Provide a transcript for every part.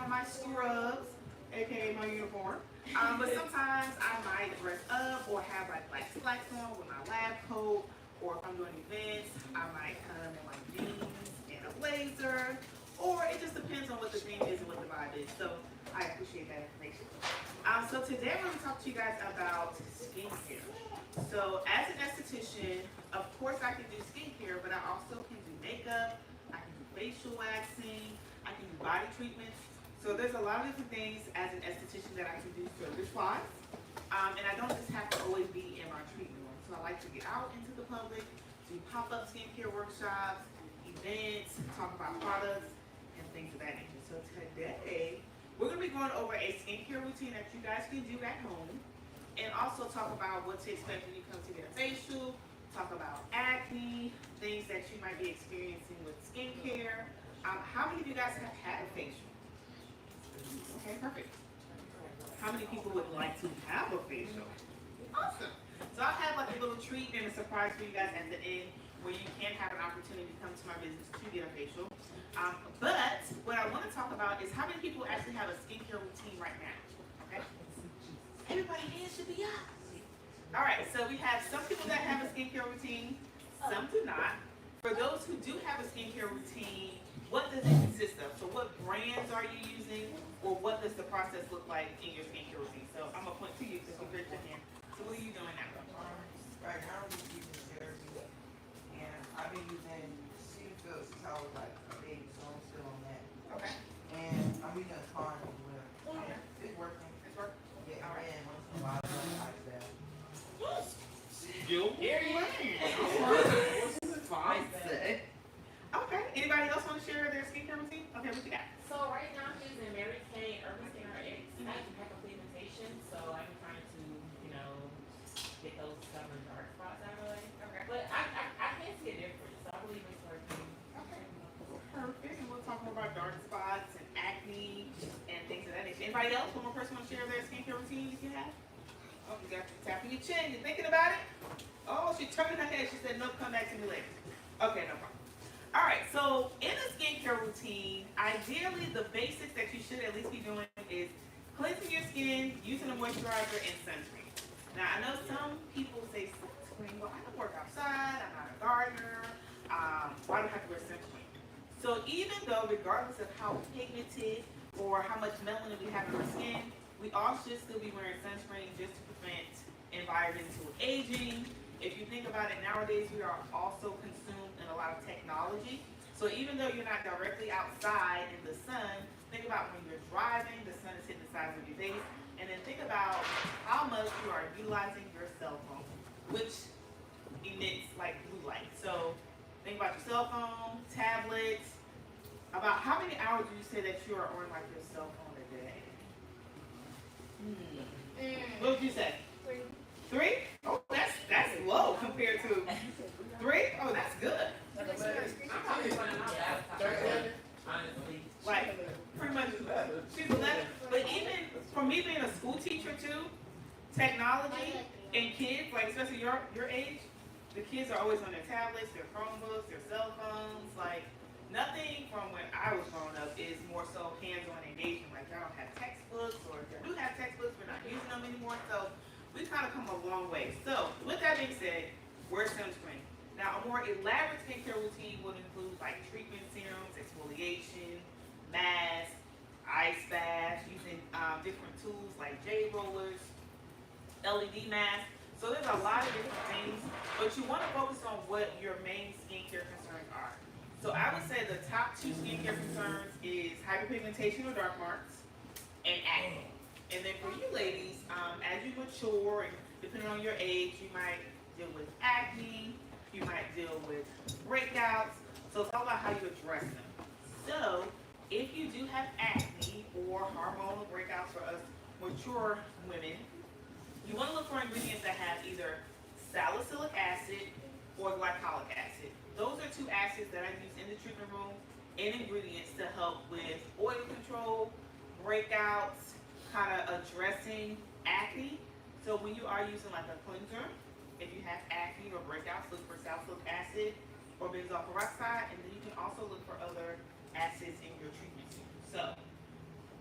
have my scrubs, aka my uniform. But sometimes I might dress up or have like black slacks on with my lab coat, or if I'm doing events, I might come in like jeans and a blazer, or it just depends on what the theme is and what the vibe is. So I appreciate that information. So today I'm going to talk to you guys about skincare. So as an esthetician, of course I can do skincare, but I also can do makeup, I can do facial waxing, I can do body treatments. So there's a lot of different things as an esthetician that I can do service-wise. And I don't just have to always be in my treatment room. So I like to get out into the public, do pop-up skincare workshops, events, talk about products, and things of that nature. So today, we're going to be going over a skincare routine that you guys can do at home, and also talk about what to expect when you come to get a facial, talk about acne, things that you might be experiencing with skincare. How many of you guys have had a facial? Okay, perfect. How many people would like to have a facial? Awesome. So I'll have like a little treat and a surprise for you guys at the end where you can have an opportunity to come to my business to get a facial. But what I want to talk about is how many people actually have a skincare routine right now. Okay? Everybody's hands should be up. All right, so we have some people that have a skincare routine, some do not. For those who do have a skincare routine, what does it consist of? So what brands are you using, or what does the process look like in your skincare routine? So I'm going to point to you because you raised your hand. So what are you doing now? Right now I'm just using therapy, and I've been using Cetaphil since I was like a baby, so I'm still on that. Okay. And I'm using a tonic as well. Okay. It's working. It's working? Yeah, All right. and once in a while I like ice bath. You hear I say. Okay. Anybody else want to share their skincare routine? Okay, what you got? So right now I'm using Mary Kay Urban Skin RX. I have hyperpigmentation, so I'm trying to, get those stubborn dark spots out of the way. Okay. But I can see a difference, so I believe it's working. Okay. Perfect. And we'll talk more about dark spots and acne and things of that nature. Anybody else? One more person want to share their skincare routine that you have? Oh, you got tapping your chin. You thinking about it? Oh, she turned her head. She said, nope, come back to me later. Okay, no problem. All right, so in a skincare routine, ideally the basics that you should at least be doing is cleansing your skin, using a moisturizer, and sunscreen. Now, I know some people say sunscreen. Well, I don't work outside. I'm not a gardener. Why do I have to wear sunscreen? So even though, regardless of how pigmented or how much melanin we have in our skin, we all should still be wearing sunscreen just to prevent environmental aging. If you think about it, nowadays we are also consumed in a lot of technology. So even though you're not directly outside in the sun, think about when you're driving, the sun is hitting the sides of your face, and then think about how much you are utilizing your cell phone, which emits like blue light. So think about your cell phone, tablets. About how many hours do you say that you are on like your cell phone a day? What would you say? 3? Oh, that's low compared to 3. Oh, that's good. I'm probably running out of time, honestly. Like pretty much she's 11. But even for me being a school teacher too, technology and kids, like especially your age, the kids are always on their tablets, their Chromebooks, their cell phones. Like nothing from when I was growing up is more so hands-on engagement. Like y'all don't have textbooks, or if you do have textbooks, we're not using them anymore. So we kind of come a long way. So with that being said, wear sunscreen. Now a more elaborate skincare routine would include like treatment serums, exfoliation, masks, ice baths, using different tools like J rollers, LED masks. So there's a lot of different things, but you want to focus on what your main skincare concerns are. So I would say the top 2 skincare concerns is hyperpigmentation or dark marks and acne. And then for you ladies, as you mature and depending on your age, you might deal with acne, you might deal with breakouts. So it's all about how you address them. So if you do have acne or hormonal breakouts for us mature women, you want to look for ingredients that have either salicylic acid or glycolic acid. Those are 2 acids that I use in the treatment room and ingredients to help with oil control, breakouts, kind of addressing acne. So when you are using like a cleanser, if you have acne or breakouts, look for salicylic acid or benzoyl peroxide, and then you can also look for other acids in your treatment. So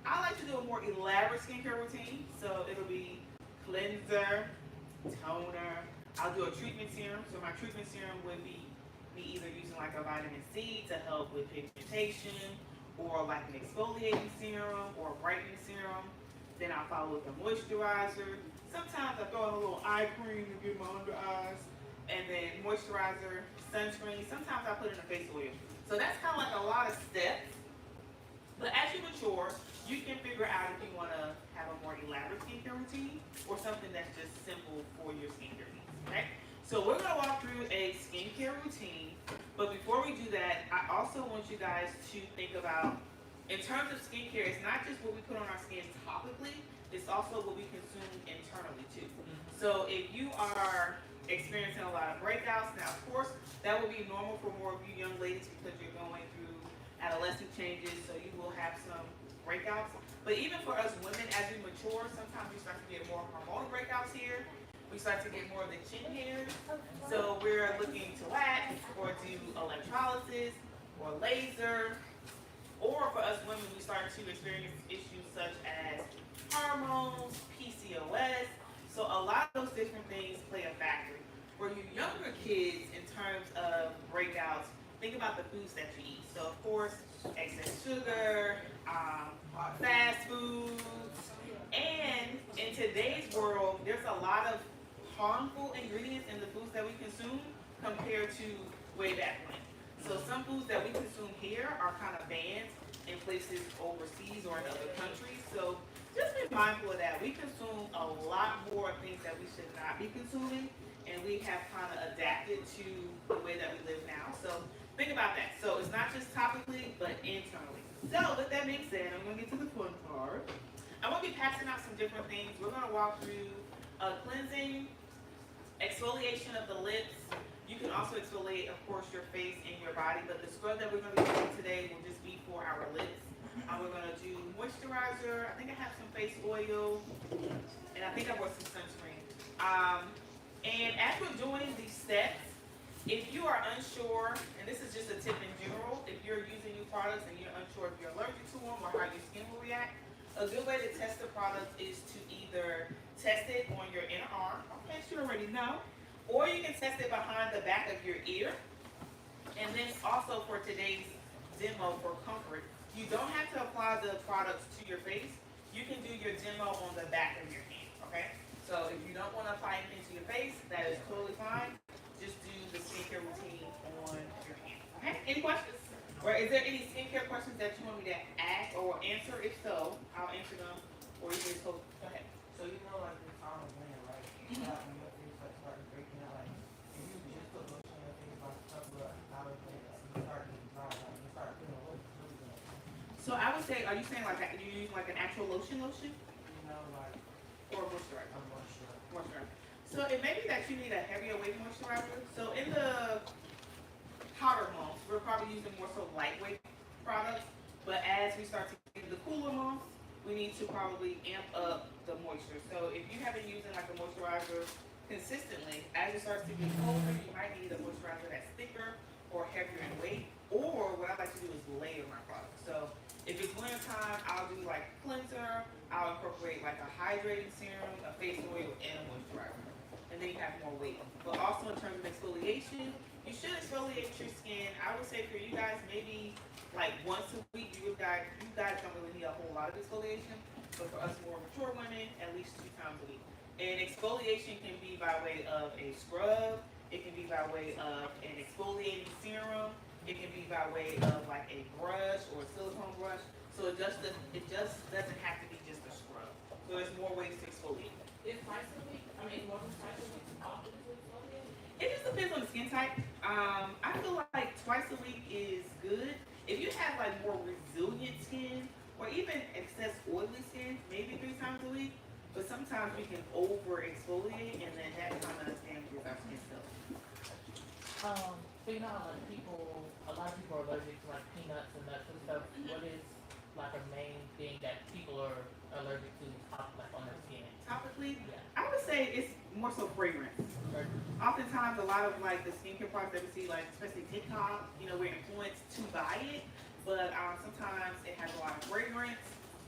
I like to do a more elaborate skincare routine. So it'll be cleanser, toner. I'll do a treatment serum. So my treatment serum would be me either using like a vitamin C to help with pigmentation, or like an exfoliating serum or a brightening serum. Then I'll follow with a moisturizer. Sometimes I throw in a little eye cream to get my under eyes. And then moisturizer, sunscreen. Sometimes I put in a face oil. So that's kind of like a lot of steps. But as you mature, you can figure out if you want to have a more elaborate skincare routine or something that's just simple for your skincare needs. Okay? So we're going to walk through a skincare routine. But before we do that, I also want you guys to think about, in terms of skincare, it's not just what we put on our skin topically, it's also what we consume internally too. So if you are experiencing a lot of breakouts, now of course that will be normal for more of you young ladies because you're going through adolescent changes, so you will have some breakouts. But even for us women, as we mature, sometimes we start to get more hormonal breakouts here. We start to get more of the chin hairs. So we're looking to wax or do electrolysis or laser. Or for us women, we start to experience issues such as hormones, PCOS. So a lot of those different things play a factor. For you younger kids, in terms of breakouts, think about the foods that you eat. So of course, excess sugar, fast foods, and in today's world, there's a lot of harmful ingredients in the foods that we consume compared to way back when. So some foods that we consume here are kind of banned in places overseas or in other countries. So just be mindful of that. We consume a lot more things that we should not be consuming, and we have kind of adapted to the way that we live now. So think about that. So it's not just topically, but internally. So with that being said, I'm going to get to the fun part. I'm going to be passing out some different things. We're going to walk through cleansing, exfoliation of the lips. You can also exfoliate, of course, your face and your body, but the scrub that we're going to be doing today will just be for our lips. We're going to do moisturizer. I think I have some face oil, and I think I brought some sunscreen. And as we're doing these steps, if you are unsure, and this is just a tip in general, if you're using new products and you're unsure if you're allergic to them or how your skin will react, a good way to test the product is to either test it on your inner arm, okay, you already know, or you can test it behind the back of your ear. And then also for today's demo for comfort, you don't have to apply the products to your face. You can do your demo on the back of your hand, okay? So if you don't want to apply anything to your face, that is totally fine. Just do the skincare routine on your hand, okay? Any questions? Or is there any skincare questions that you want me to ask or answer? If so, I'll answer them. Or you can just go ahead. So you know, like this time of winter, right? When your face like starts breaking out, like if you just put lotion on your face like a couple of hours later, you start getting dry, like you start feeling really good. So I would say, are you saying like you're using like an actual lotion? You know, like Or moisturizer? I'm not sure. Moisturizer. So it may be that you need a heavier weight moisturizer. So in the hotter months, we're probably using more so lightweight products. But as we start to get into the cooler months, we need to probably amp up the moisture. So if you have been using like a moisturizer consistently, as it starts to get colder, you might need a moisturizer that's thicker or heavier in weight. Or what I like to do is layer my products. So if it's winter time, I'll do like cleanser, I'll incorporate like a hydrating serum, a face oil, and a moisturizer. And then you have more weight. But also in terms of exfoliation, you should exfoliate your skin. I would say for you guys, maybe like once a week. You guys don't really need a whole lot of exfoliation. But for us more mature women, at least 2 times a week. And exfoliation can be by way of a scrub. It can be by way of an exfoliating serum. It can be by way of like a brush or a silicone brush. So it just doesn't have to be just a scrub. So there's more ways to exfoliate. Is twice a week? I mean, more than twice a week often to exfoliate? It just depends on the skin type. I feel like twice a week is good. If you have like more resilient skin or even excess oily skin, maybe 3 times a week. But sometimes we can over exfoliate and then that kind of damages our skin cells. So you know how like a lot of people are allergic to like peanuts and nuts and stuff. What is like a main thing that people are allergic to like on their skin? Topically, Yeah. I would say it's more so fragrance. Oftentimes, a lot of like the skincare products that we see, like especially TikTok, we're influenced to buy it, but sometimes it has a lot of fragrance,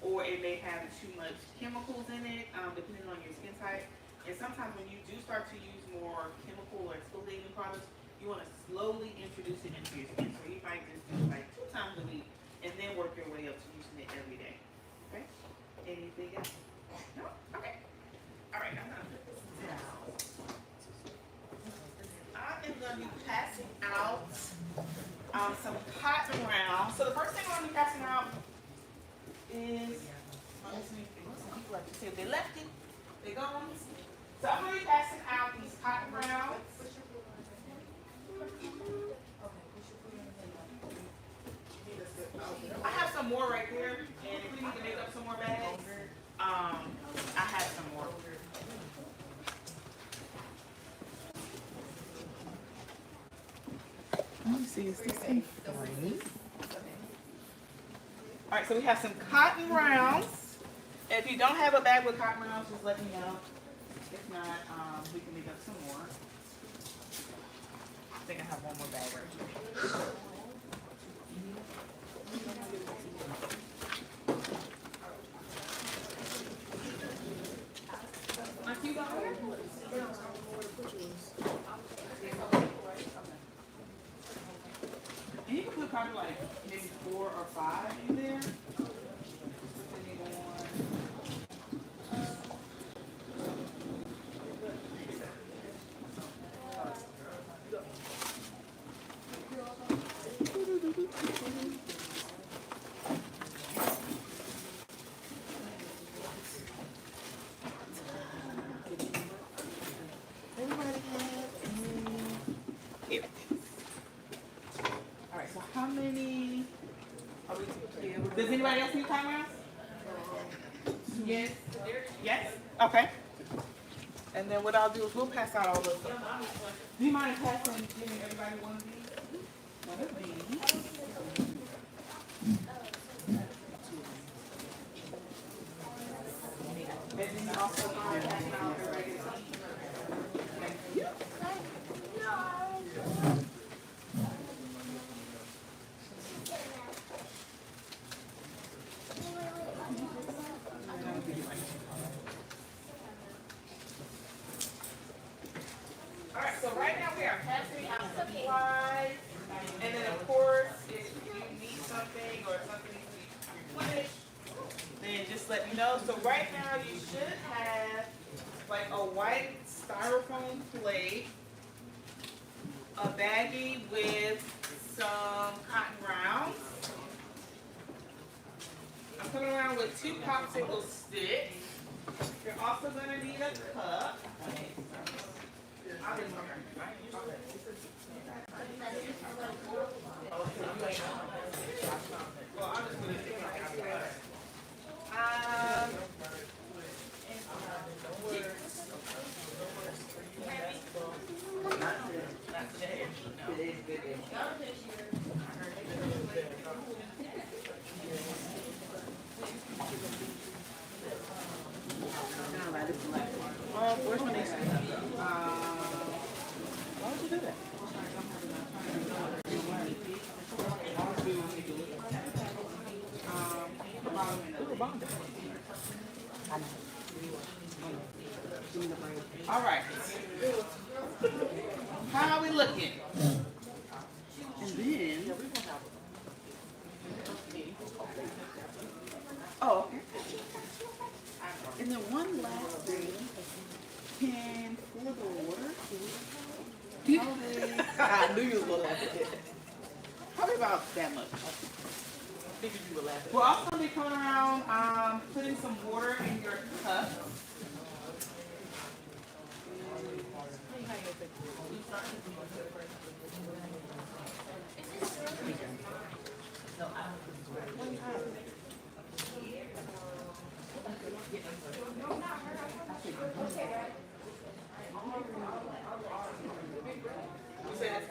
or it may have too much chemicals in it, depending on your skin type. And sometimes when you do start to use more chemical or exfoliating products, you want to slowly introduce it into your skin. So you might just do it like 2 times a week and then work your way up to using it every day. Okay? Anything else? No? Okay. All right, I'm gonna put this down. I am gonna be passing out some cotton rounds. So the first thing I'm gonna be passing out is, some people like to say if they left it, they're gone. So I'm gonna be passing out these cotton rounds. I have some more right here, and if we need to make up some more bags, I have some more. Let me see, is this in frame? All right, so we have some cotton rounds. If you don't have a bag with cotton rounds, just let me know. If not, we can make up some more. I think I have one more bag right here. And you can put probably like maybe 4 or 5 in there. Depending on. Here. All right, so how many are we together? Does anybody else need time rounds? Yes. Yes? Okay. And then what I'll do is we'll pass out all those. Do you mind passing, giving everybody one of these? One of these. And then you also mind passing out everybody. Thank you. All right, so right now we are passing out supplies, and then of course, if you need something or something needs to be replenished, then just let me know. So right now you should have like a white styrofoam plate, a baggie with some cotton rounds. I'm coming around with 2 popsicle sticks. You're also gonna need a cup. Where's my next one? Why would you do that? All right. How are we looking? And then, oh, okay. And then one last thing. Can pour the water. I knew you was gonna laugh at that. Probably about that much. Figured you would laugh at that. We're also gonna be coming around, putting some water in your cup.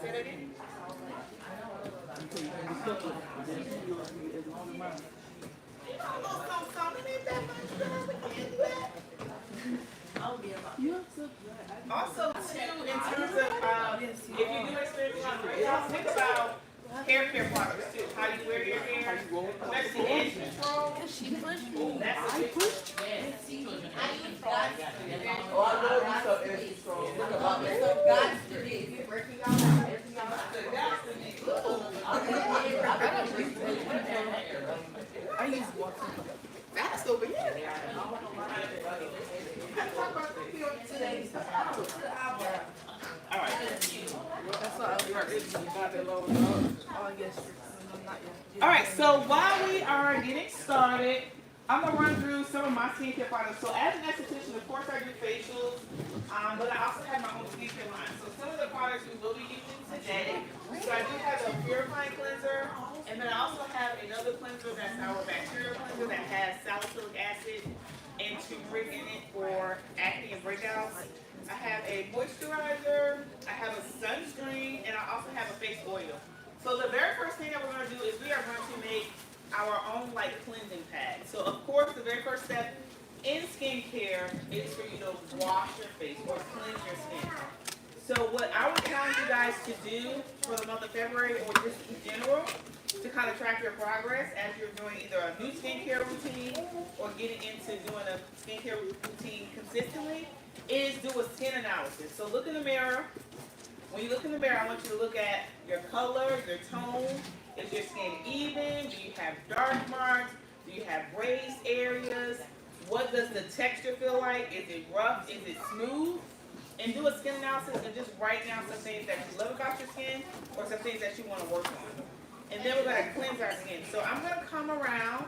Say that again? Also, too, in terms of if you do experience a lot of breakouts, think about hair care products too. How you wear your hair, especially edge control. Ooh, that's a big one. Oh, I love you some extra strong. Look about that. I use water. That's over here. All right. All right, so while we are getting started, I'm gonna run through some of my skincare products. So as an esthetician, of course I do facials, but I also have my own skincare line. So some of the products we will be using today. So I do have a purifying cleanser, and then I also have another cleanser that's our bacterial cleanser that has salicylic acid and turmeric in it for acne and breakouts. I have a moisturizer, I have a sunscreen, and I also have a face oil. So the very first thing that we're going to do is we are going to make our own like cleansing pad. So of course the very first step in skincare is for you to wash your face or cleanse your skin. So what I would challenge you guys to do for the month of February or just in general to kind of track your progress as you're doing either a new skincare routine or getting into doing a skincare routine consistently is do a skin analysis. So look in the mirror. When you look in the mirror, I want you to look at your color, your tone. Is your skin even? Do you have dark marks? Do you have raised areas? What does the texture feel like? Is it rough? Is it smooth? And do a skin analysis and just write down some things that you love about your skin or some things that you want to work on. And then we're going to cleanse our skin. So I'm going to come around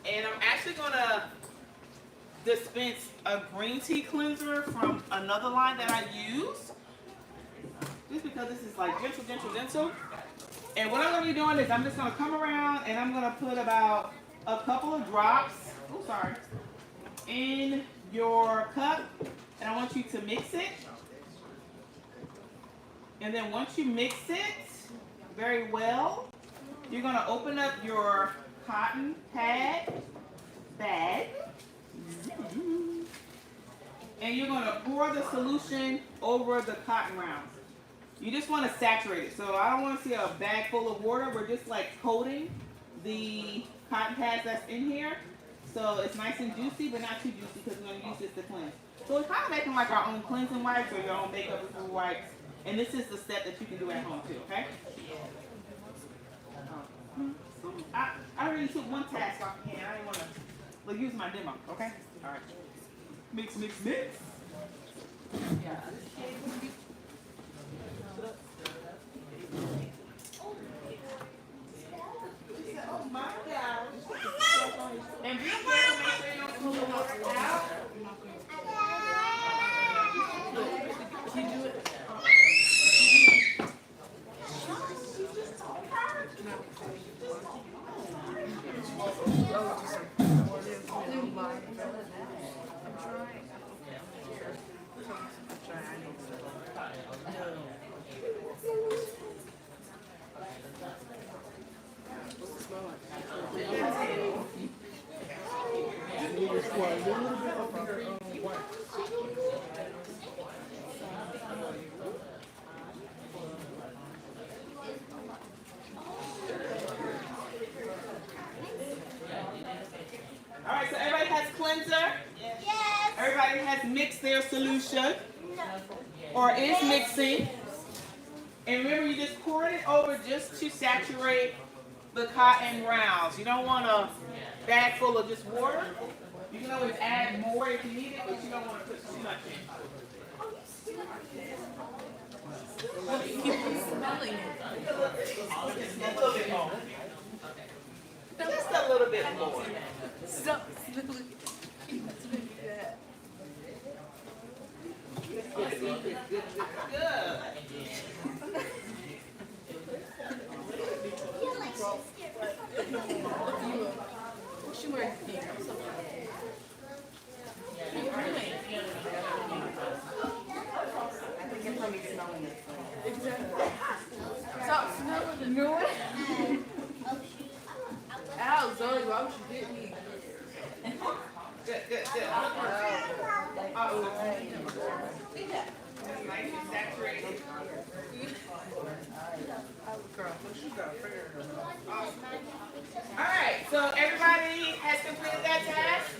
and I'm actually going to dispense a green tea cleanser from another line that I use. Just because this is like gentle. And what I'm going to be doing is I'm just going to come around and I'm going to put about a couple of drops, in your cup. And I want you to mix it. And then once you mix it very well, you're going to open up your cotton pad bag. And you're going to pour the solution over the cotton rounds. You just want to saturate it. So I don't want to see a bag full of water. We're just like coating the cotton pads that's in here. So it's nice and juicy, but not too juicy because we're going to use this to cleanse. So it's kind of making like our own cleansing wipes or your own makeup removal wipes. And this is the step that you can do at home too, okay? I already took one task off the hand. I didn't want to use my demo, okay? All right. Mix. Yeah. Oh my gosh. And be careful, make sure you don't pull the water out. Can you do it? Alright, so everybody has cleanser? Yes. Everybody has mixed their solution? No. Or is mixing? And remember, you just pour it over just to saturate the cotton rounds. You don't want a bag full of just water. You can always add more if you need it, but you don't want to put too much in. Smelling it. Just a little bit more. Just a little bit more. Stop smelling that. Good. She wearing pink. I think it's from me smelling it. Exactly. Stop smelling the new one. Ow, Zoe, why would you get me? Good. Nice and saturated. Girl, for Awesome. Alright, so everybody has completed that task?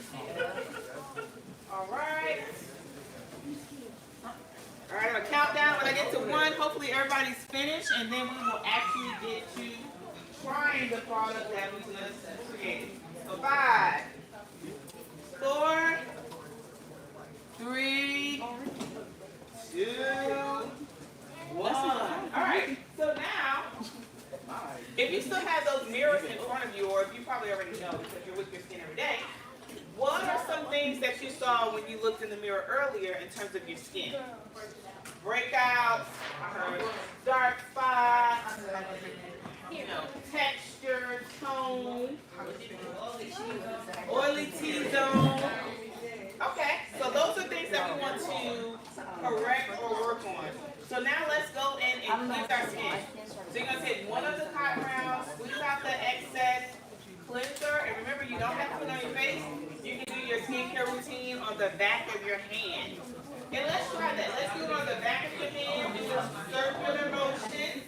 Alright. Alright, I'm gonna count down. When I get to 1, hopefully everybody's finished, and then we will actually get to trying the product that we just created. So 5, 4, 3, 2, 1. Alright, so now, if you still have those mirrors in front of you, or if you probably already know because you're with your skin every day, what are some things that you saw when you looked in the mirror earlier in terms of your skin? Breakouts, dark spots, texture, tone, oily T-zone. Okay, so those are things that we want to correct or work on. So now let's go in and cleanse our skin. So you're going to take one of the cotton rounds, squeeze out the excess cleanser, and remember you don't have to put it on your face. You can do your skincare routine on the back of your hand. And let's try that. Let's do it on the back of your hand, do a circular motion.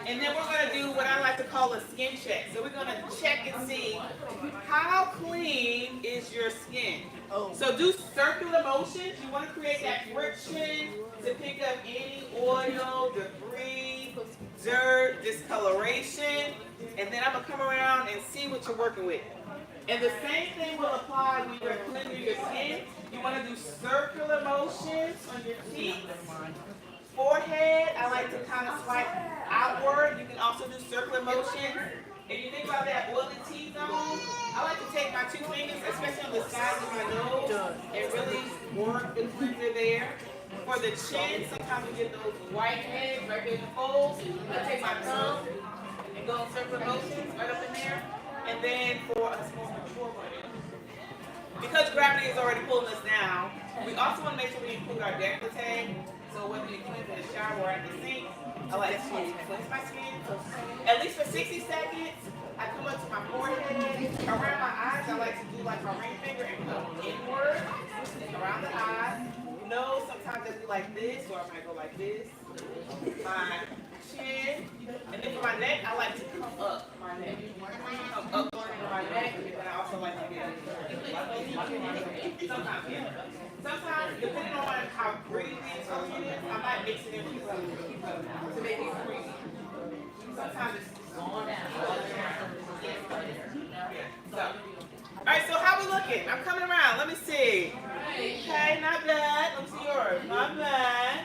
And then we're going to do what I like to call a skin check. So we're going to check and see how clean is your skin. So do circular motions. You want to create that friction to pick up any oil, debris, dirt, discoloration. And then I'm going to come around and see what you're working with. And the same thing will apply when you're cleaning your skin. You want to do circular motions on your cheeks. Forehead, I like to kind of swipe outward. You can also do circular motions. If you think about that oily T-zone, I like to take my 2 fingers, especially on the sides of my nose, and really work the cleanser there. For the chin, sometimes we get those white heads right there in the folds. I take my thumb and go in circular motions right up in there. And then for a more mature one, because gravity is already pulling us down, we also want to make sure we include our décolleté. So whether you cleanse in the shower or at the sink, I like to cleanse my skin. At least for 60 seconds, I come up to my forehead. Around my eyes, I like to do like my ring finger and go inward around the eyes. Nose, sometimes I do like this, or I might go like this. My chin. And then for my neck, I like to come up my neck. Come up for my neck, and then I also like to get sometimes, yeah. Sometimes, depending on how breezy it's going to is, I might mix it in with to make it breezy. Sometimes it's going down. So, all right, so how we looking? I'm coming around. Let me see. Okay, not bad. Let me see yours. Not bad.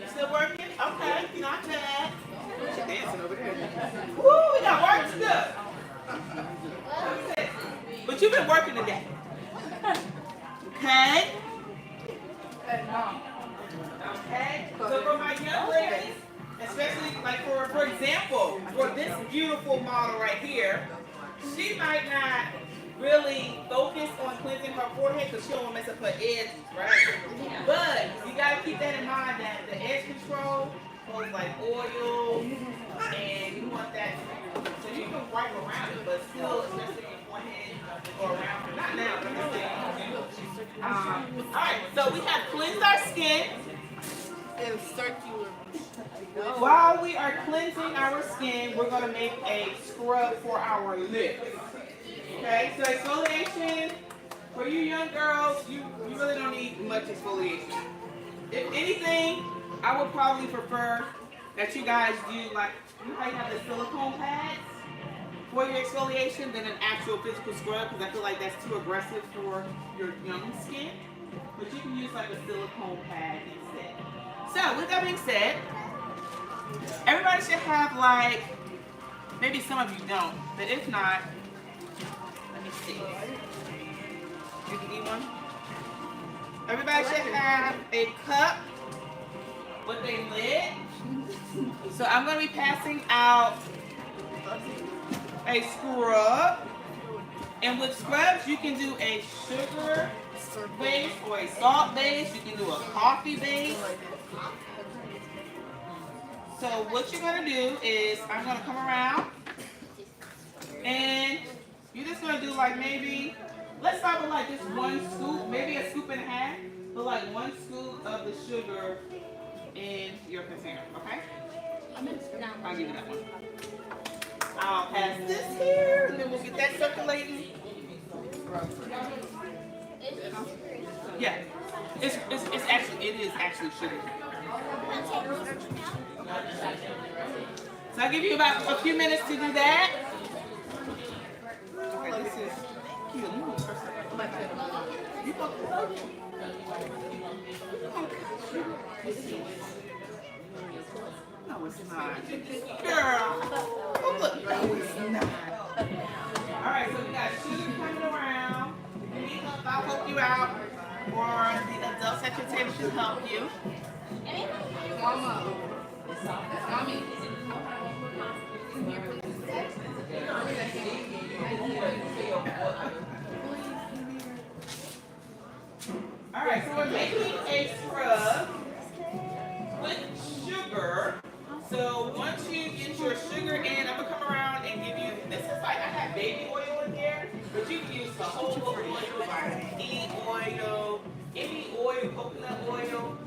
Still working? Okay, not bad. She's dancing over there. Woo, we got work to do. But you've been working today. Okay. Okay. So for my young ladies, especially like for example, for this beautiful model right here, she might not really focus on cleansing her forehead because she don't want to mess up her edges, right? But you got to keep that in mind that the edge control holds like oil, and you want that to be, so you can wipe around it, but still, especially in your forehead or around, not now, but I'm saying. All right, so we have cleansed our skin. And circular. While we are cleansing our skin, we're going to make a scrub for our lips. Okay, so exfoliation, for you young girls, you really don't need much exfoliation. If anything, I would probably prefer that you guys do like, you know how you have the silicone pads for your exfoliation than an actual physical scrub, because I feel like that's too aggressive for your young skin. But you can use like a silicone pad instead. So, with that being said, everybody should have like, maybe some of you don't, but if not, let me see. You can eat one? Everybody should have a cup with a lid. So I'm going to be passing out a scrub. And with scrubs, you can do a sugar base or a salt base. You can do a coffee base. So what you're going to do is I'm going to come around and you're just going to do like maybe, let's start with like just 1 scoop, maybe a scoop and a half, but like 1 scoop of the sugar in your container, okay? I'll give you that one. I'll pass this here, and then we'll get that circulating. Yeah, it is actually sugar. So I'll give you about a few minutes to do that. Okay, this is cute. No, it's not. Girl. Oh, look. No, it's not. All right, so we got sugar coming around. If you need help, I'll help you out. Or the adults at your table can help you. Mama. Mommy. All right, so we're making a scrub with sugar. So once you get your sugar in, I'm gonna come around and give you, this is like, I have baby oil in here, but you can use the whole oil, vitamin E oil, any oil, coconut oil,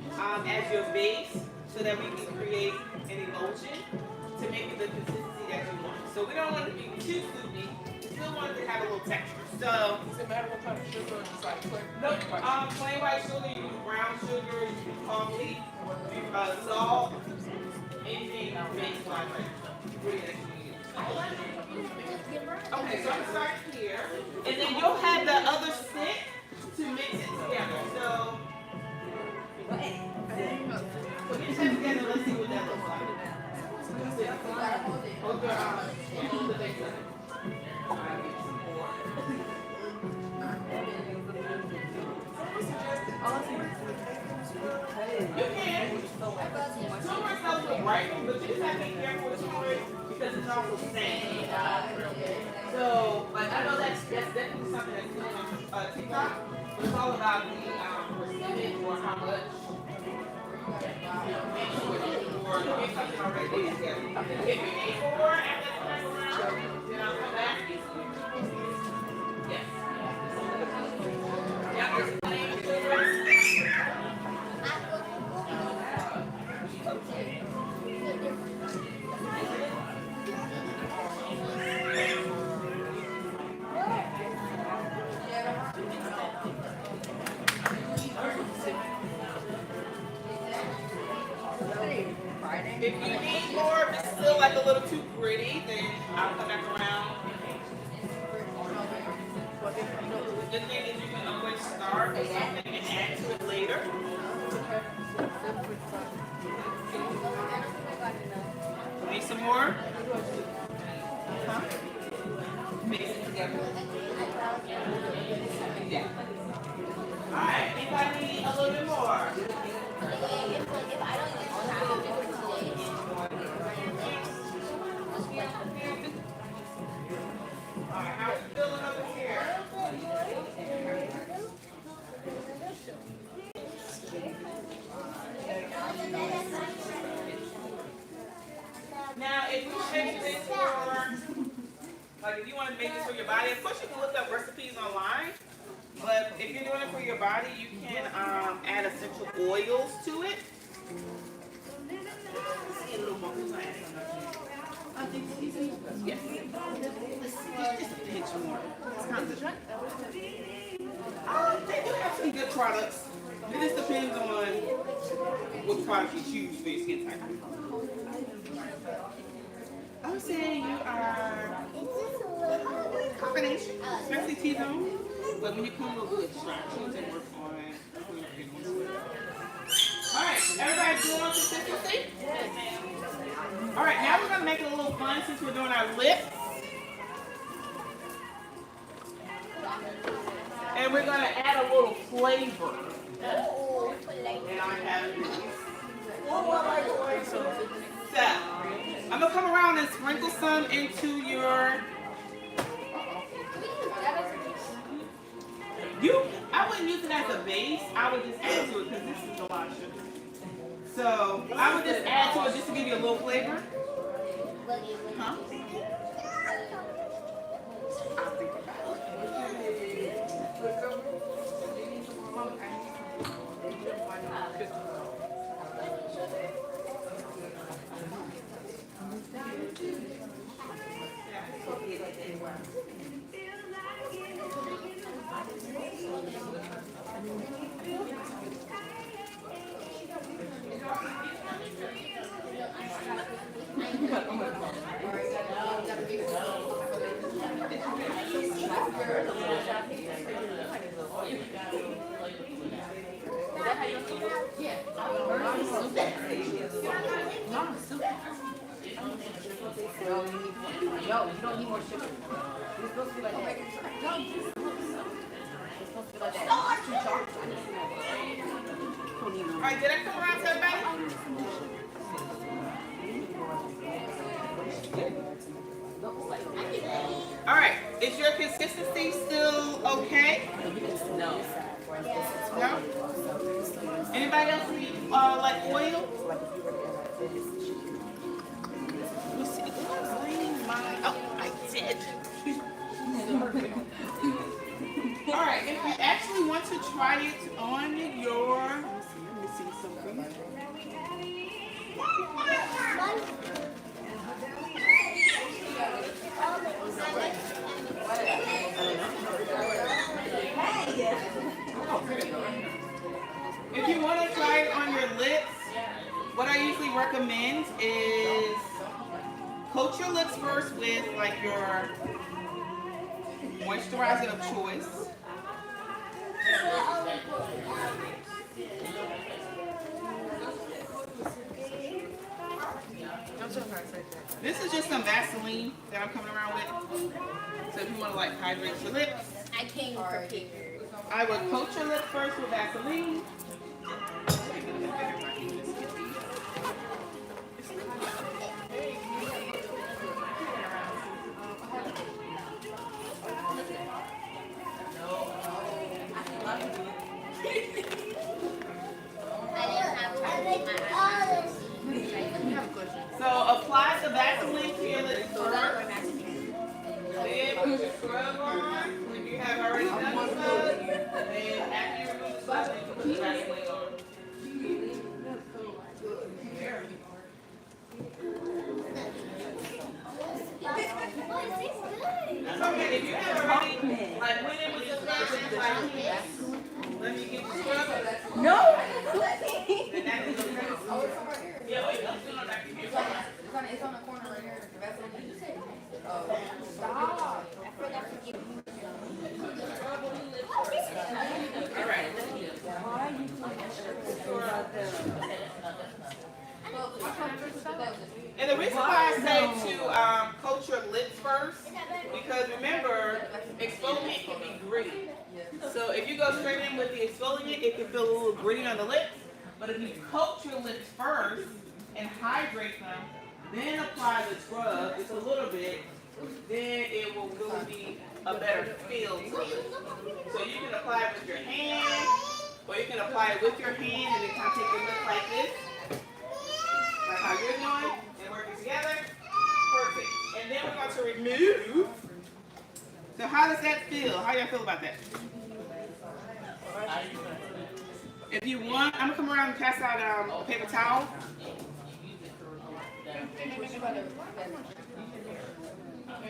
as your base, so that we can create an emulsion to make it the consistency that you want. So we don't want it to be too soupy, we still want it to have a little texture. So, Does it matter what kind of sugar or just like plain? nope, plain white sugar, you use brown sugar, you use coffee, salt, anything based on really. Okay, so I'm starting here, and then you'll have the other stick to mix it together. So, put your hand together, let's see what that looks like. Hold your hold the base of it. You can. Turmeric helps with writing, but you just have to be careful with turmeric because it's also sand. So, but I know that's definitely something that's good on TikTok. But it's all about the percentage or how much. Make sure or get something already together. If you need more after the time around, then I'll come back. Yes. Yeah, there's plenty of sugar. If you need more, if it's still like a little too pretty, then I'll come back around. The good thing is you can always start with something and add to it later. Need some more? Huh? Mix it together. Yeah. Alright, anybody need a little bit more? Alright, how's it feeling over here? Now, if you make this for, like if you want to make this for your body, of course you can look up recipes online, but if you're doing it for your body, you can add essential oils to it. See a little more. I think it's easy. Yes. Just a pinch more. It's kind of good. They do have some good products. It just depends on what product you choose for your skin type. I would say you are a combination, especially T-zone. But when you come a little good extractions and work on alright, everybody doing on consistency? Alright, now we're going to make it a little fun since we're doing our lips. And we're going to add a little flavor. And I have so, I'm going to come around and sprinkle some into your... I wouldn't use it as a base. I would just add to it because this is a lot of sugar. So I would just add to it just to give you a little flavor. Huh? I'll think about it. Yo, you don't need more sugar. You're supposed to be like that. No, you're supposed to be like that. Too sharp. All right, did I come around to everybody? All right, is your consistency still okay? No. No? Anybody else need like oil? Let me see. Did I blame mine? Oh, I did. All right, if you actually want to try it on your, let me see something. If you want to try it on your lips, what I usually recommend is coat your lips first with like your moisturizer of choice. This is just some Vaseline that I'm coming around with. So if you want to like hydrate your lips, I came prepared. I would coat your lips first with Vaseline. So apply the Vaseline to your lips first. Then put your scrub on. If you have already done the scrub, then after you remove the scrub, then you put the Vaseline on. That's okay. If you have already like went in with the scrub and it's like, let me get the scrub. No. Then that is okay. Yeah, wait, I'm still not back to you. It's on the corner right here. Oh, stop. All right. And the reason why I say to coat your lips first, because remember, exfoliant can be gritty. So if you go straight in with the exfoliant, it can feel a little gritty on the lips. But if you coat your lips first and hydrate them, then apply the scrub just a little bit, then it will really be a better feel to it. So you can apply it with your hand, or you can apply it with your hand and then kind of take your lip like this, like how you're doing, and work it together. Perfect. And then we're going to remove. So how does that feel? How y'all feel about that? If you want, I'm gonna come around and pass out a paper towel. And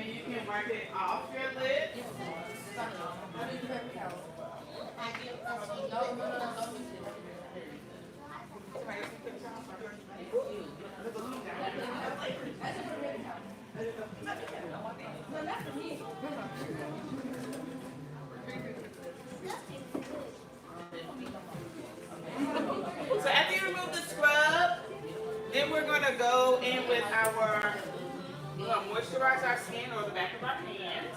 you can wipe it off your lips. So after you remove the scrub, then we're going to go in with our, we're going to moisturize our skin or the back of our hands.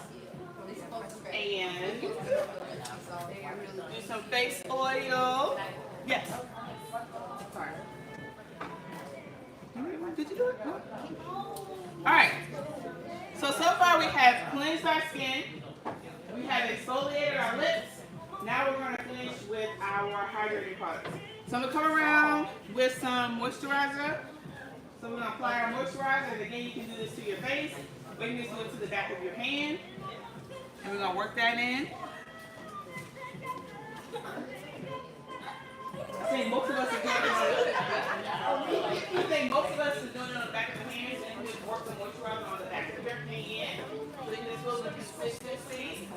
And do some face oil. Yes. Did you do it? Alright. So far we have cleansed our skin. We have exfoliated our lips. Now we're going to finish with our hydrating products. So I'm going to come around with some moisturizer. So we're going to apply our moisturizer. And again, you can do this to your face, or you can just do it to the back of your hand. And we're going to work that in. I think most of us are doing it on the back of the hands, and just work the moisturizer on the back of your hand. So you can just build a consistency.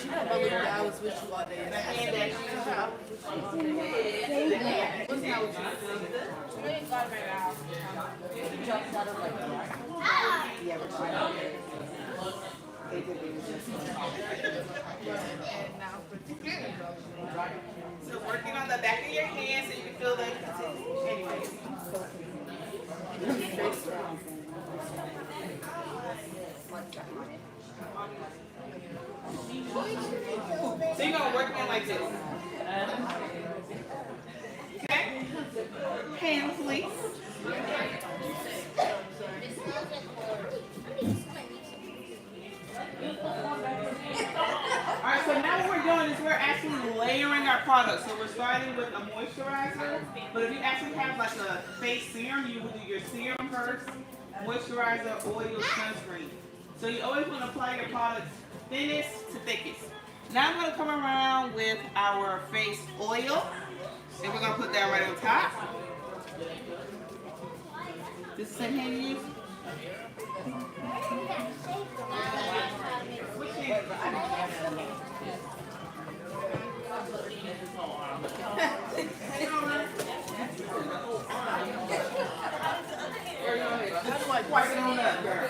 She don't believe that I was with you all day. The hand that you What's not with you? Jumps out of like, yeah, we're trying to And now for So working on the back of your hand so you can feel the consistency. Anyways. So you're gonna work in like this. Okay? Hands, please. Alright, so now what we're doing is we're actually layering our products. So we're starting with a moisturizer. But if you actually have like a face serum, you would do your serum first, moisturizer, oil, sunscreen. So you always want to apply your products thinnest to thickest. Now I'm going to come around with our face oil. And we're going to put that right on top. This is the same hand you use? Which hand? How do I wipe it on up, girl?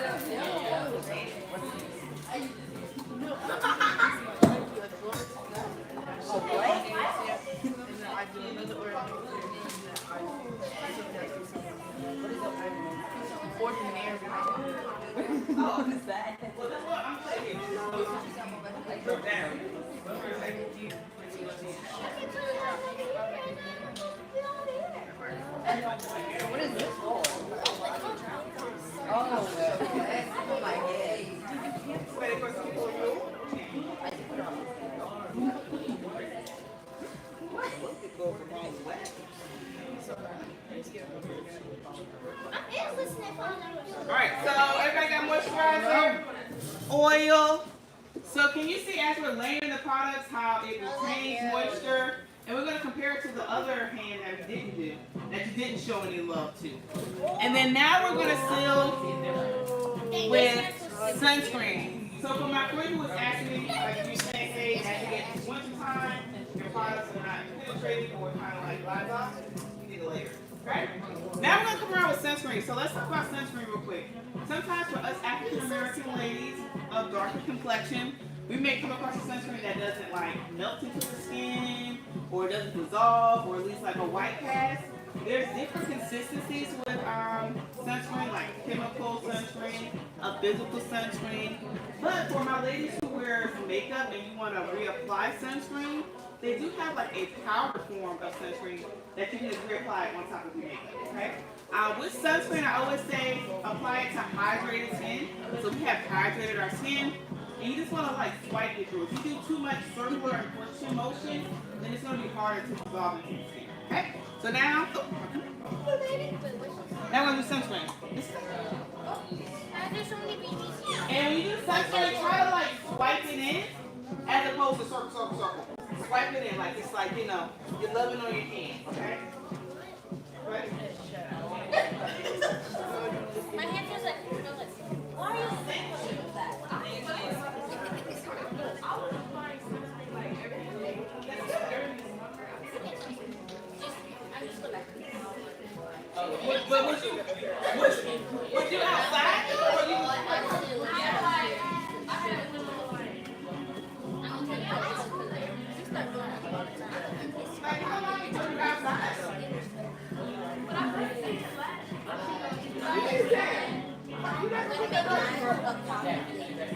Oh, what is that? Well, that's what I'm saying. Go down. what is this for? Oh, my head. Ready for some more? Alright, so everybody got moisturizer, oil. So can you see as we're layering the products how it retains moisture? And we're going to compare it to the other hand that we didn't do, that you didn't show any love to. And then now we're going to seal with sunscreen. So for my friend who was asking me, like you say, hey, as you get to winter time, your products are not penetrating or kind of like live off, you need a layer. Right? Now we're going to come around with sunscreen. So let's talk about sunscreen real quick. Sometimes for us African American ladies of darker complexion, we may come across a sunscreen that doesn't like melt into the skin or doesn't dissolve or at least like a white cast. There's different consistencies with sunscreen, like chemical sunscreen, a physical sunscreen. But for my ladies who wear makeup and you want to reapply sunscreen, they do have like a powder form of sunscreen that you can just reapply on top of your makeup, okay? With sunscreen, I always say apply it to hydrated skin. So we have hydrated our skin, and you just want to like swipe it through. If you do too much circular and friction motion, then it's going to be harder to dissolve into the skin, okay? So now we're going to do sunscreen. And when you do sunscreen, try to like swipe it in as opposed to circle, circle, circle. Swipe it in like it's like, you know, you're loving on your hand, okay? Right? My hand feels like, why are you thinking of that? But was you outside or you? Like how long you took you outside?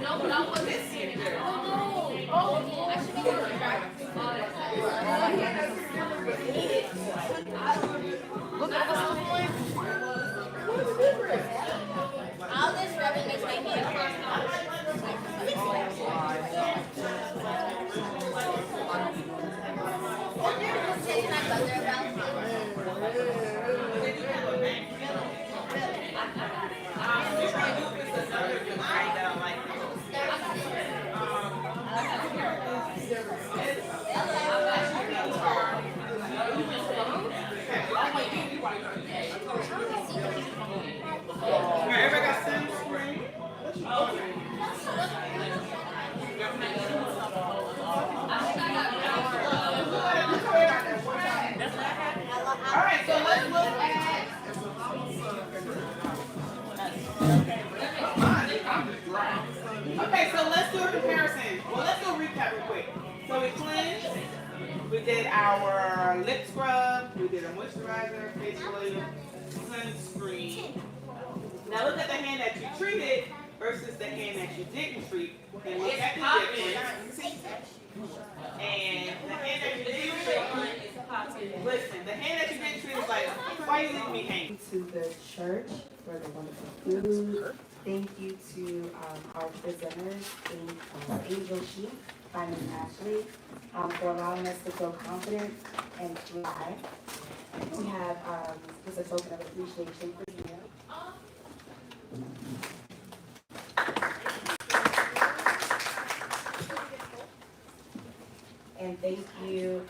No, but I was this year. Oh, I should be doing it right. Look at what's the point. All this rubbing makes my hand hurt. Can I bother about it? Everybody got sunscreen? did our lip scrub, we did a moisturizer, face oil, sunscreen. Now look at the hand that you treated versus the hand that you didn't treat, and look at the difference. And the hand that you didn't treat, listen, the hand that you didn't treat is like, why are you leaving me hanging? To the church for the wonderful food. Thank you to our presenters, Angel Sheep, Simon Ashley, for allowing us to feel confident and fly. We have just a token of appreciation for you. And thank you,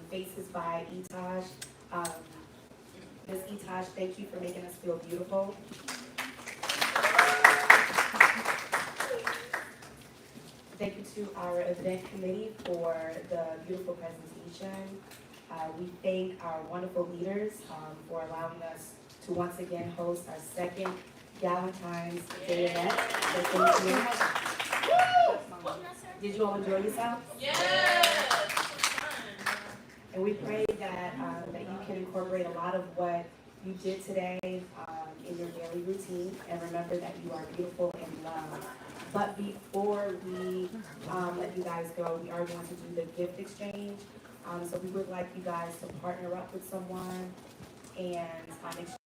Faces by Etaj. Ms. Etaj, thank you for making us feel beautiful. Thank you to our event committee for the beautiful presentation. We thank our wonderful leaders for allowing us to once again host our second Galentines Day event. So thank you. Did you all enjoy yourselves? Yes. And we pray that that you can incorporate a lot of what you did today in your daily routine, and remember that you are beautiful and loved. But before we let you guys go, we are going to do the gift exchange. So we would like you guys to partner up with someone and exchange